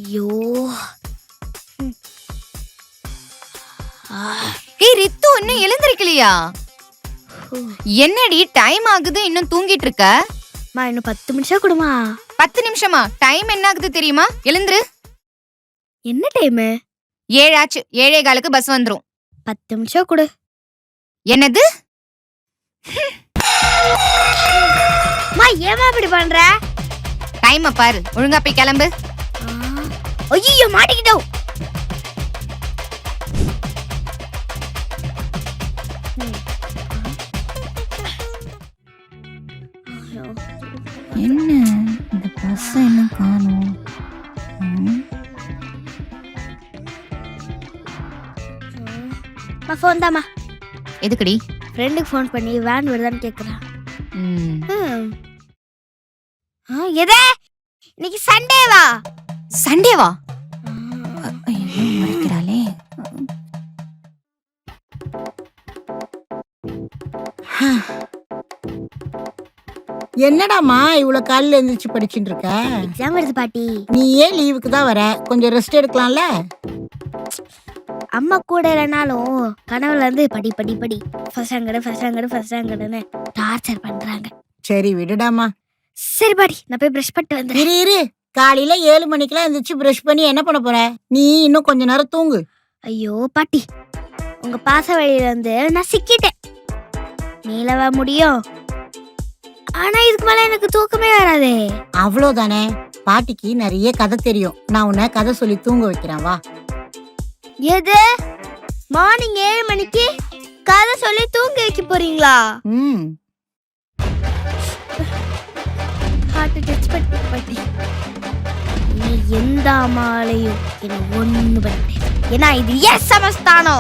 ஐயோ. ஏய் ரித்து, இன்னும் எழுந்திருக்கலையா? என்னடி டைம் ஆகுது, இன்னும் தூங்கிட்டு இருக்க? இன்னும் 10 நிமிஷம் கொடுமா. 10 நிமிஷமா? டைம் என்ன ஆகுது தெரியுமா? எழுந்துரு. என்ன டைம்? 7 ஆச்சு. 7:15க்கு பஸ் வந்துரும். 10 நிமிஷம் கொடு. என்னது? ஏமா இப்படி பண்ற? டைம் பாரு, ஒழுங்கா போய் கிளம்பு. ஐயோ, மாட்டிக்கிட்டோம். என்ன இந்த பஸ் என்ன காணோம்? ஃபோன் தாமா. எதுக்குடி? ஃப்ரெண்டுக்கு ஃபோன் பண்ணி வேன் வருதான்னு கேக்குறான். எதே இன்னைக்கு சண்டேவா? சண்டேவா? ஐயோ, மறக்கிறாளே. என்னடாமா இவ்வளவு காலையில எந்திரிச்சு படிச்சுட்டு இருக்க? எக்ஸாம் வருது பாட்டி. நீ ஏன் லீவுக்கு தான் வர? கொஞ்சம் ரெஸ்ட் எடுக்கலாம்ல? அம்மா கூட இல்லைனாலும் கனவுல இருந்து படி படி படி ஃபர்ஸ்ட் ரேங்க்னு டார்ச்சர் பண்றாங்க. சரி விடுடாமா. சரி பாட்டி, நான் போய் பிரஷ் பண்ணிட்டு வந்துடுறேன். இரு காலையில 7 மணிக்கெல்லாம் எந்திரிச்சு பிரஷ் பண்ணி என்ன பண்ண போற? நீ இன்னும் கொஞ்ச நேரம் தூங்கு. ஐயோ பாட்டி, உங்க பாச வழியில இருந்து நான் சிக்கிட்டேன். நீலவா முடியும், ஆனா இதுக்கு மேல எனக்கு தூக்கமே வராதே. அவ்வளவுதானே, பாட்டிக்கு நிறைய கதை தெரியும். நான் உன்னை கதை சொல்லி தூங்க வைக்கிறேன், வா. எது? மார்னிங் 7 மணிக்கு கதை சொல்லி தூங்க வைக்க போறீங்களா? ஹார்ட் டச் பண்ணி பாட்டி. நீ எந்த மாலையும் என்ன ஒண்ணு பண்ண, ஏன்னா இது எஸ் சமஸ்தானம்.